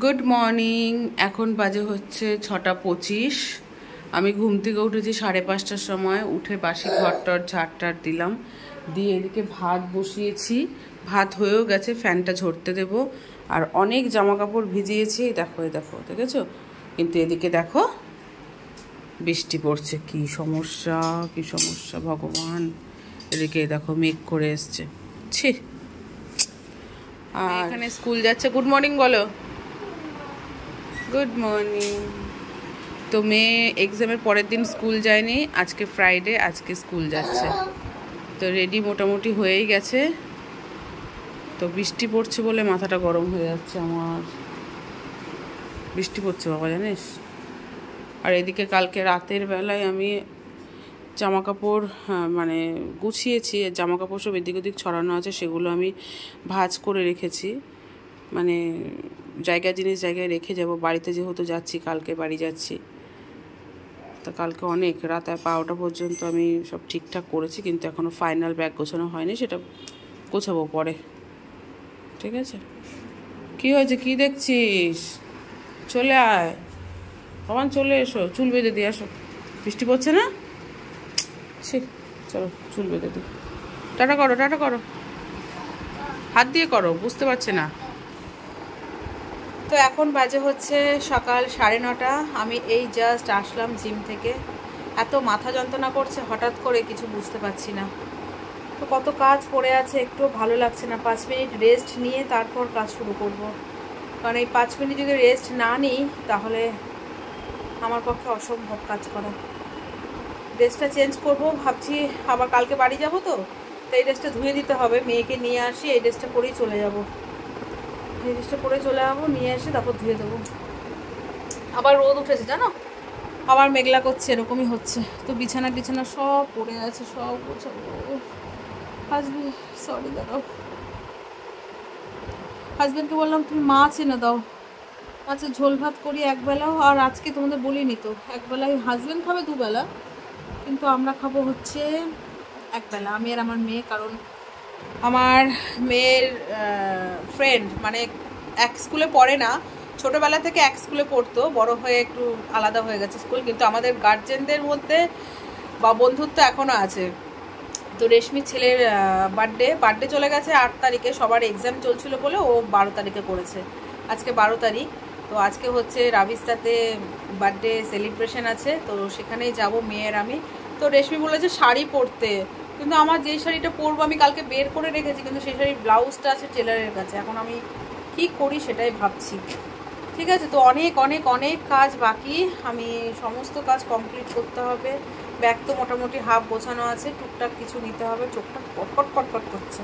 Good morning. এখন বাজে হচ্ছে 6:25। আমি ঘুম থেকে উঠেছি 5:30টার সময়। উঠে বাসি ঘরটর ঝাড়টার দিলাম, দিয়ে এদিকে ভাত বসিয়েছি। ভাত হয়েও গেছে, ফ্যানটা ঝরতে দেব। আর অনেক জামা কাপড় ভিজিয়েছি, দেখো দেখো দেখেছো। কিন্তু এদিকে দেখো বৃষ্টি পড়ছে। কি সমস্যা কি সমস্যা ভগবান। এদিকে দেখো মেঘ করে এসছে। ছি। আর এখানে স্কুল যাচ্ছে। গুড মর্নিং বলো। Good morning. তো মেয়ে এক্সামের পরের দিন স্কুল যায়নি, আজকে ফ্রাইডে, আজকে স্কুল যাচ্ছে। তো রেডি মোটামুটি হয়েই গেছে। তো বৃষ্টি পড়ছে বলে মাথাটা গরম হয়ে যাচ্ছে আমার। বৃষ্টি পড়ছে বাবা, জানিস। আর এদিকে কালকে রাতের বেলায় আমি জামা কাপড় মানে গুছিয়েছি, জামা কাপড় সব এদিক ওদিক ছড়ানো আছে, সেগুলো আমি ভাঁজ করে রেখেছি। মানে জিনিস জায়গায় রেখে যাব, বাড়িতে যেহেতু যাচ্ছি, কালকে বাড়ি যাচ্ছি। তো কালকে অনেক রাত 12টা পর্যন্ত আমি সব ঠিকঠাক করেছি, কিন্তু এখনও ফাইনাল ব্যাগ গোছানো হয়নি, সেটা গোছাবো পরে। ঠিক আছে। কি হয়েছে, কি দেখছিস? চলে আয় ভগবান, চলে এসো, চুল বেঁধে দিয়ে আসো। বৃষ্টি পড়ছে না? ছি, চলো চুল বেঁধে দিই। টাটা করো, টাটা করো, হাত দিয়ে করো, বুঝতে পারছে না। তো এখন বাজে হচ্ছে সকাল 9:30। আমি এই জাস্ট আসলাম জিম থেকে। এত মাথা যন্ত্রণা করছে হঠাৎ করে, কিছু বুঝতে পারছি না। তো কত কাজ পড়ে আছে, একটু ভালো লাগছে না। 5 মিনিট রেস্ট নিয়ে তারপর কাজ শুরু করব। কারণ এই 5 মিনিট যদি রেস্ট না নিই তাহলে আমার পক্ষে অসম্ভব কাজ করা। ড্রেসটা চেঞ্জ করব ভাবছি, আবার কালকে বাড়ি যাব। তো এই ড্রেসটা ধুয়ে দিতে হবে, মেয়েকে নিয়ে আসি, এই ড্রেসটা পরেই চলে যাব। এই ড্রেসটা পরে চলে যাবো, নিয়ে এসে তারপর ধুয়ে দেবো। আবার রোদ উঠেছে জানো, আবার মেঘলা করছে, এরকমই হচ্ছে। তো বিছানা সব পড়ে আছে, সব গোছাবো। সরি দাঁড়াও, হাজব্যান্ডকে বললাম তুমি মাছ এনে দাও, মাছের ঝোল ভাত করি একবেলাও। আর আজকে তোমাদের বলিনি তো, একবেলায় হাজব্যান্ড খাবে দুবেলা, কিন্তু আমরা খাবো হচ্ছে একবেলা, আমি আর আমার মেয়ে। কারণ আমার মেয়ের ফ্রেন্ড, মানে এক স্কুলে পড়ে না, ছোটোবেলা থেকে এক স্কুলে পড়তো, বড় হয়ে একটু আলাদা হয়ে গেছে স্কুল, কিন্তু আমাদের গার্জেনদের মধ্যে বা বন্ধুত্ব এখনও আছে। তো রেশমির ছেলের বার্থডে চলে গেছে 8 তারিখে, সবার এক্সাম চলছিল বলে ও 12 তারিখে করেছে। আজকে 12 তারিখ। তো আজকে হচ্ছে রাবিস্তাতে বার্থডে সেলিব্রেশন আছে, তো সেখানেই যাব মেয়ের আমি। তো রেশমি বলেছে শাড়ি পরতে, কিন্তু আমার যেই শাড়িটা পরবো আমি কালকে বের করে রেখেছি, কিন্তু সেই শাড়ির ব্লাউজটা আছে টেলারের কাছে। এখন আমি কি করি সেটাই ভাবছি। ঠিক আছে। তো অনেক অনেক অনেক কাজ বাকি, আমি সমস্ত কাজ কমপ্লিট করতে হবে। ব্যাগ তো মোটামুটি হাফ গোছানো আছে, টুকটাক কিছু নিতে হবে। চোখটা কটকট কটকট করছে।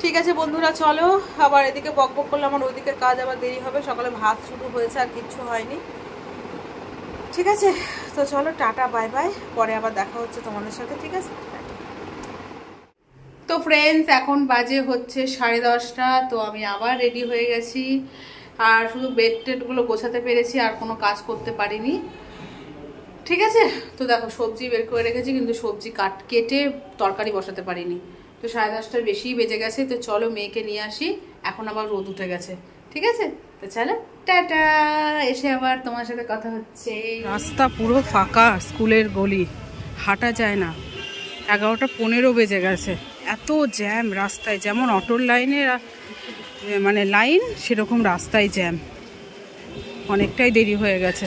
ঠিক আছে বন্ধুরা, চলো। আবার এদিকে বক বক করলে আমার ওইদিকের কাজ আবার দেরি হবে। সকালে ভাত শুরু হয়েছে, আর কিচ্ছু হয়নি। ঠিক আছে, তো চলো, টাটা বাই বাই, পরে আবার দেখা হচ্ছে তোমাদের সাথে। ঠিক আছে। তো ফ্রেন্ডস, এখন বাজে হচ্ছে 10:30। তো আমি আবার রেডি হয়ে গেছি, আর শুধু বেড টেডগুলো গোছাতে পেরেছি, আর কোনো কাজ করতে পারিনি। ঠিক আছে। তো দেখো সবজি বের করে রেখেছি, কিন্তু সবজি কেটে তরকারি বসাতে পারিনি। তো 10:30টার বেশিই বেজে গেছে। তো চলো মেয়েকে নিয়ে আসি, এখন আবার রোদ উঠে গেছে। ঠিক আছে, তো চলো টাটা, এসে আবার তোমার সাথে কথা হচ্ছে। রাস্তা পুরো ফাঁকা, স্কুলের গলি, হাঁটা যায় না। 11:15 বেজে গেছে। এত জ্যাম রাস্তায়, যেমন অটোর লাইনে মানে লাইন, সেরকম রাস্তায় জ্যাম। অনেকটাই দেরি হয়ে গেছে।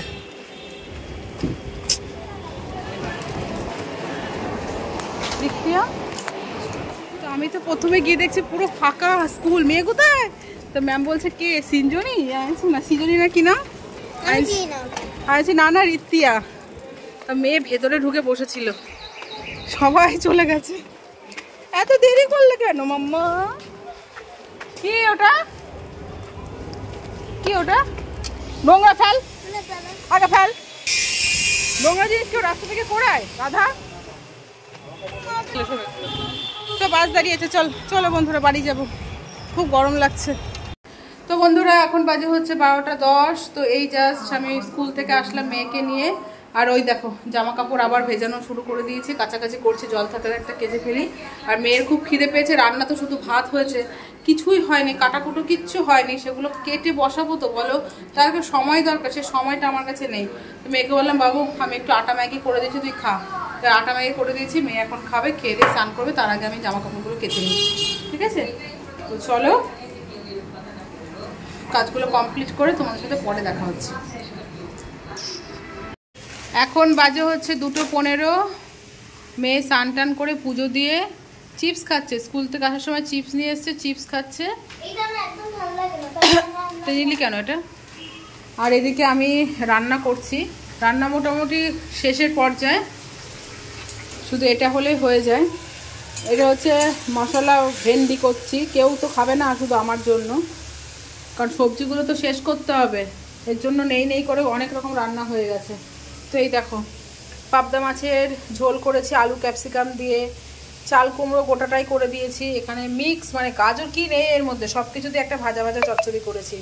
তো আমি তো প্রথমে গিয়ে দেখছি পুরো ফাঁকা স্কুল। মেয়ে কোথায়? তো ম্যাম বলছে কে, সিঞ্জনি? না সিঞ্জনি না, কি নাম? আচ্ছা, না না, রিতিয়া। তা মেয়ে ভেতরে ঢুকে বসেছিল, সবাই চলে গেছে। এত দেরি করলে কেন মাম্মা? কি ওটা, কি ওটা? নোংরা ফেল, আগে ফেল। নোংরা জিনিস কেউ রাস্তা থেকে কোড়ায় রাধা? তো বাস দাঁড়িয়েছে, চলো বন্ধুরা বাড়ি যাব, খুব গরম লাগছে। তো বন্ধুরা এখন বাজে হচ্ছে 12:10। তো এই জাস্ট আমি স্কুল থেকে আসলাম মেয়েকে নিয়ে। আর ওই দেখো জামা কাপড় আবার ভেজানো শুরু করে দিয়েছি, কাছাকাছি করছি, জল থাকলে একটা কেচে ফেলি। আর মেয়ের খুব খিদে পেয়েছে, রান্না তো শুধু ভাত হয়েছে, কিছুই হয়নি, কাটাকুটো কিচ্ছু হয়নি, সেগুলো কেটে বসাবো তো বলো, তার সময় দরকার, সে সময়টা আমার কাছে নেই। তো মেয়েকে বললাম বাবু আমি একটু আটা ম্যাগি করে দিয়েছি, তুই খা। তাই আটা ম্যাগি করে দিয়েছি, মেয়ে এখন খাবে, খেয়ে দিয়ে স্নান করবে, তার আগে আমি জামা কাপড়গুলো কেটে নিই, ঠিক আছে? তো চলো কাজগুলো কমপ্লিট করে তোমাদের সাথে পরে দেখা হচ্ছে। এখন বাজে হচ্ছে 2:15, মেয়ে স্নান টান করে পুজো দিয়ে চিপস খাচ্ছে, স্কুল থেকে আসার সময় চিপস নিয়ে এসছে, চিপস খাচ্ছে। তো নিলি কেন এটা? আর এদিকে আমি রান্না করছি, রান্না মোটামুটি শেষের পর্যায়ে, শুধু এটা হলেই হয়ে যায়। এটা হচ্ছে মশলা ভেন্ডি করছি, কেউ তো খাবে না, শুধু আমার জন্য, কারণ সবজিগুলো তো শেষ করতে হবে, এর জন্য নেই করে অনেক রকম রান্না হয়ে গেছে। তো এই দেখো পাবদা মাছের ঝোল করেছি আলু ক্যাপসিকাম দিয়ে, চাল কুমড়ো গোটাটাই করে দিয়েছি, এখানে মিক্স মানে গাজর কি নেই এর মধ্যে, সব কিছু দিয়ে একটা ভাজা ভাজা চচ্চড়ি করেছি।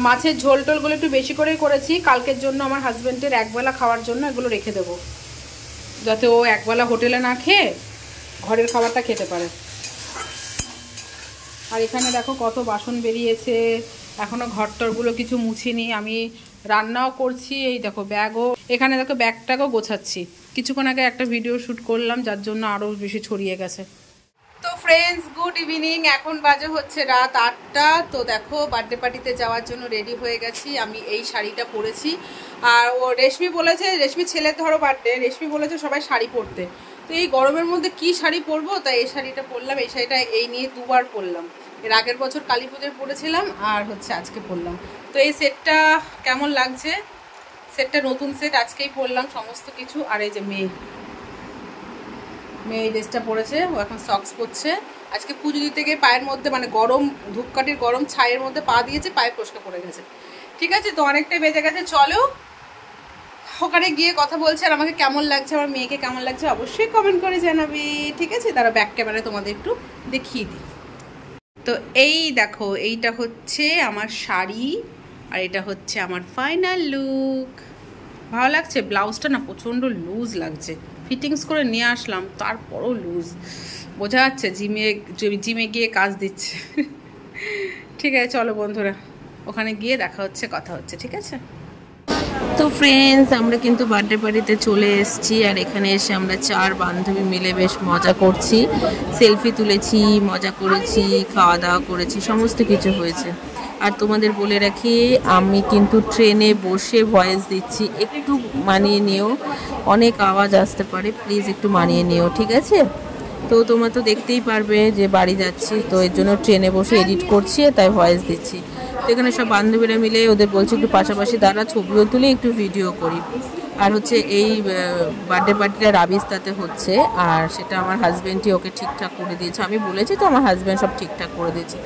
মাছের ঝোল টোলগুলো একটু বেশি করেই করেছি, কালকের জন্য আমার হাজব্যান্ডের একবেলা খাওয়ার জন্য এগুলো রেখে দেবো, যাতে ও একবেলা হোটেলে না খেয়ে ঘরের খাবারটা খেতে পারে। আর এখানে দেখো কত বাসন বেরিয়েছে, এখনও ঘরটরগুলো কিছু মুছিনি, আমি রান্নাও করছি। এই দেখো ব্যাগও, এখানে দেখো ব্যাগটাকেও গোছাচ্ছি, কিছুক্ষণ আগে একটা ভিডিও শ্যুট করলাম যার জন্য আরও বেশি ছড়িয়ে গেছে। তো ফ্রেন্ডস গুড ইভিনিং, এখন বাজে হচ্ছে রাত 8টা। তো দেখো বার্থডে পার্টিতে যাওয়ার জন্য রেডি হয়ে গেছি, আমি এই শাড়িটা পরেছি। আর ও রেশমি বলেছে, রেশমি ছেলের ধরো বার্থডে, রেশমি বলেছে সবাই শাড়ি পরতে, তো এই গরমের মধ্যে কি শাড়ি পরবো, তাই এই শাড়িটা পরলাম। এই শাড়িটা এই নিয়ে 2বার পরলাম, এর আগের বছর কালী পুজোয় পরেছিলাম আর হচ্ছে আজকে পরলাম। তো এই সেটটা কেমন লাগছে, সেটটা নতুন সেট, আজকেই পরলাম সমস্ত কিছু। আর এই যে মেয়ে এই ড্রেসটা পরেছে, ও এখন সক্স পরছে। আজকে পুজো দিতে গিয়ে পায়ের মধ্যে মানে গরম ধূপকাঠির গরম ছাইয়ের মধ্যে পা দিয়েছে, পায়ে ফোস্কা পড়ে গেছে। ঠিক আছে, তো অনেকটাই বেজে গেছে, চলো ওখানে গিয়ে কথা বলছে। আর আমাকে কেমন লাগছে, আমার মেয়েকে কেমন লাগছে অবশ্যই কমেন্ট করে জানাবি, ঠিক আছে? তারা ব্যাক ক্যামেরায় তোমাদের একটু দেখিয়ে দিই। তো এই দেখো, এইটা হচ্ছে আমার শাড়ি আর এটা হচ্ছে আমার ফাইনাল লুক। ভালো লাগছে, ব্লাউজটা না প্রচণ্ড লুজ লাগছে, ফিটিংস করে নিয়ে আসলাম তারপরও লুজ, বোঝা যাচ্ছে জিমে গিয়ে কাজ দিচ্ছে। ঠিক আছে চলো বন্ধুরা, ওখানে গিয়ে দেখা হচ্ছে, কথা হচ্ছে, ঠিক আছে? তো ফ্রেন্ডস আমরা কিন্তু বার্থডে পার্টিতে চলে এসেছি, আর এখানে এসে আমরা 4 বান্ধবী মিলে বেশ মজা করছি, সেলফি তুলেছি, মজা করেছি, খাওয়া দাওয়া করেছি, সমস্ত কিছু হয়েছে। আর তোমাদের বলে রাখি আমি কিন্তু ট্রেনে বসে ভয়েস দিচ্ছি, একটু মানিয়ে নিও, অনেক আওয়াজ আসতে পারে, প্লিজ একটু মানিয়ে নিও, ঠিক আছে? তো তোমরা তো দেখতেই পারবে যে বাড়ি যাচ্ছি, তো এর জন্য ট্রেনে বসে এডিট করছি, তাই ভয়েস দিচ্ছি। তো এখানে সব বান্ধবীরা মিলে ওদের বলছি একটু পাশাপাশি দাঁড়া, ছবিও তুলে একটু ভিডিও করি। আর হচ্ছে এই বার্থডে পার্টিটা রাবিস্তাতে হচ্ছে, আর সেটা আমার হাজব্যান্ডই ওকে ঠিকঠাক করে দিয়েছে, আমি বলেছি তো আমার হাজব্যান্ড সব ঠিকঠাক করে দিয়েছে।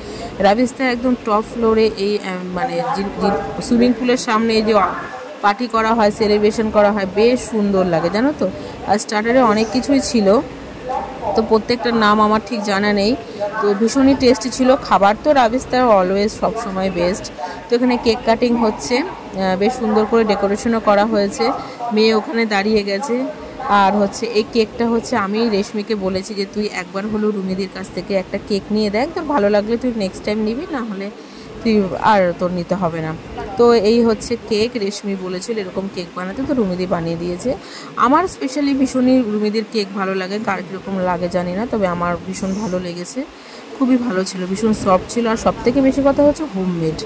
রাবিস্তা একদম টপ ফ্লোরে, এই মানে সুইমিং পুলের সামনে এই যে পার্টি করা হয়, সেলিব্রেশন করা হয়, বেশ সুন্দর লাগে জানো তো। আর স্টার্টারে অনেক কিছুই ছিল, তো প্রত্যেকটার নাম আমার ঠিক জানা নেই, তো ভীষণই টেস্টি ছিল খাবার। তো রাবিস্তার অলওয়েজ সবসময় বেস্ট। তো এখানে কেক কাটিং হচ্ছে, বেশ সুন্দর করে ডেকোরেশনও করা হয়েছে, মেয়ে ওখানে দাঁড়িয়ে গেছে। আর হচ্ছে এই কেকটা হচ্ছে আমি রেশমিকে বলেছি যে তুই একবার হলেও রুমিদির কাছ থেকে একটা কেক নিয়ে দেখ, তোর ভালো লাগলে তুই নেক্সট টাইম নিবি, না হলে তুই আর তোর নিতে হবে না। তো এই হচ্ছে কেক, রেশমি বলেছিল এরকম কেক বানাতে, তো রুমিদি বানিয়ে দিয়েছে। আমার স্পেশালি ভীষণই রুমিদির কেক ভালো লাগে, কার কীরকম লাগে জানি না, তবে আমার ভীষণ ভালো লেগেছে, খুবই ভালো ছিল, ভীষণ সফট ছিল। আর সবথেকে বেশি কথা হচ্ছে হোমমেড,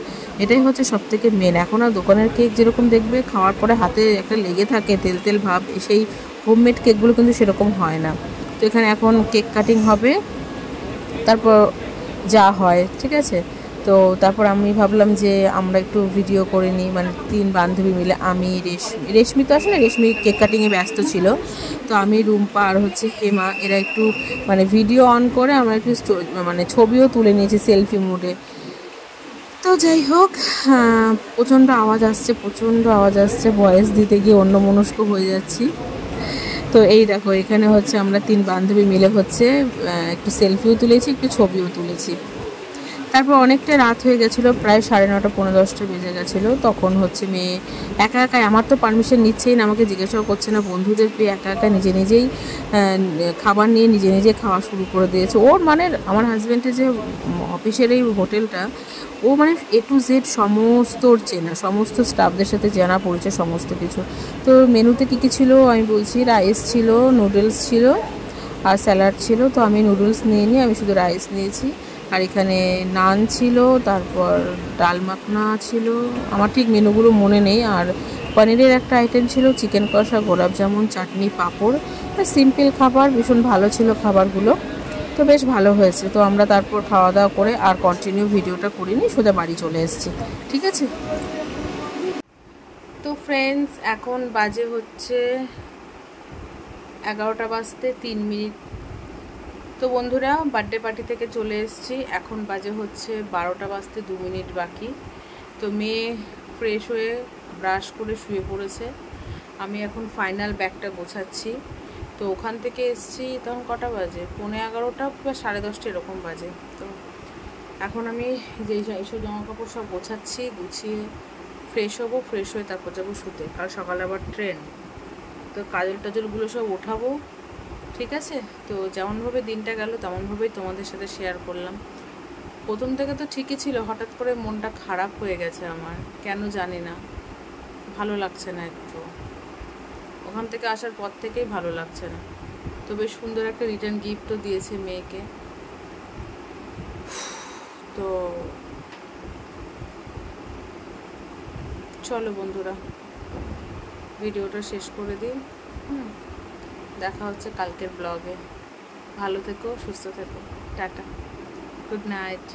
এটাই হচ্ছে সবথেকে মেন। এখন আর দোকানের কেক যেরকম দেখবে খাওয়ার পরে হাতে একটা লেগে থাকে তেল তেল ভাব, সেই হোমমেড কেকগুলো কিন্তু সেরকম হয় না। তো এখানে এখন কেক কাটিং হবে, তারপর যা হয়, ঠিক আছে? তো তারপর আমি ভাবলাম যে আমরা একটু ভিডিও করে নিই, মানে 3 বান্ধবী মিলে, আমি রেশমি তো আসলে রেশমি কেক কাটিংয়ে ব্যস্ত ছিল, তো আমি রুম্পা আর হচ্ছে হেমা এরা একটু মানে ভিডিও অন করে আমরা একটু মানে ছবিও তুলে নিয়েছি সেলফি মুডে। তো যাই হোক, প্রচণ্ড আওয়াজ আসছে, ভয়েস দিতে গিয়ে অন্যমনস্ক হয়ে যাচ্ছি। তো এই দেখো এখানে হচ্ছে আমরা 3 বান্ধবী মিলে হচ্ছে একটু সেলফিও তুলেছি, একটু ছবিও তুলেছি। তারপর অনেকটা রাত হয়ে গেছিলো, প্রায় 9:30 পৌনে 10টা বেজে গেছিলো। তখন হচ্ছে মেয়ে একা একাই, আমার তো পারমিশন নিচ্ছেই না, আমাকে জিজ্ঞাসাও করছে না, বন্ধুদের পেয়ে একা একা নিজে নিজেই খাবার নিয়ে নিজে নিজে খাওয়া শুরু করে দিয়েছে। ওর মানে আমার হাজব্যান্ডের যে অফিসের এই হোটেলটা, ও মানে A to Z সমস্ত চেনা, সমস্ত স্টাফদের সাথে জানা পড়েছে সমস্ত কিছু। তো মেনুতে কী কী ছিল আমি বলছি, রাইস ছিল, নুডলস ছিল আর স্যালাড ছিল। তো আমি নুডলস নিইনি, আমি শুধু রাইস নিয়েছি। আর এখানে নান ছিল, তারপর ডাল মাখনা ছিল, আমার ঠিক মেনুগুলো মনে নেই। আর পনিরের একটা আইটেম ছিল, চিকেন কষা, গোলাপ জামুন, চাটনি, পাঁপড়। সিম্পল খাবার, ভীষণ ভালো ছিল খাবারগুলো, তো বেশ ভালো হয়েছে। তো আমরা তারপর খাওয়া দাওয়া করে আর কন্টিনিউ ভিডিওটা করিনি, সোজা বাড়ি চলে এসেছি। ঠিক আছে, তো ফ্রেন্ডস এখন বাজে হচ্ছে 11টা বাজতে 3 মিনিট। তো বন্ধুরা, বার্থডে পার্টি থেকে চলে এসেছি, এখন বাজে হচ্ছে 12টা বাজতে 2 মিনিট বাকি। তো মেয়ে ফ্রেশ হয়ে ব্রাশ করে শুয়ে পড়েছে, আমি এখন ফাইনাল ব্যাগটা গোছাচ্ছি। তো ওখান থেকে এসেছি তখন কটা বাজে, 11:15 বা 10:30 এরকম বাজে। তো এখন আমি এইসব জামাকাপড় সব গোছাচ্ছি, গুছিয়ে ফ্রেশ হবো, ফ্রেশ হয়ে তারপর যাবো শুতে, কাল সকালে আবার ট্রেন। তো কাজল টাজলগুলো সব ওঠাবো। ঠিক আছে, তো যেমনভাবে দিনটা গেল তেমনভাবেই তোমাদের সাথে শেয়ার করলাম। প্রথম থেকে তো ঠিকই ছিল, হঠাৎ করে মনটা খারাপ হয়ে গেছে আমার, কেন জানি না, ভালো লাগছে না একটু। ওখান থেকে আসার পর থেকেই ভালো লাগছে না। তো বেশ সুন্দর একটা রিটার্ন গিফটও দিয়েছে মেয়েকে। তো চলো বন্ধুরা, ভিডিওটা শেষ করে দিই। দেখা হচ্ছে কালকের ব্লগে। ভালো থেকো, সুস্থ থেকো, টাটা, গুড নাইট।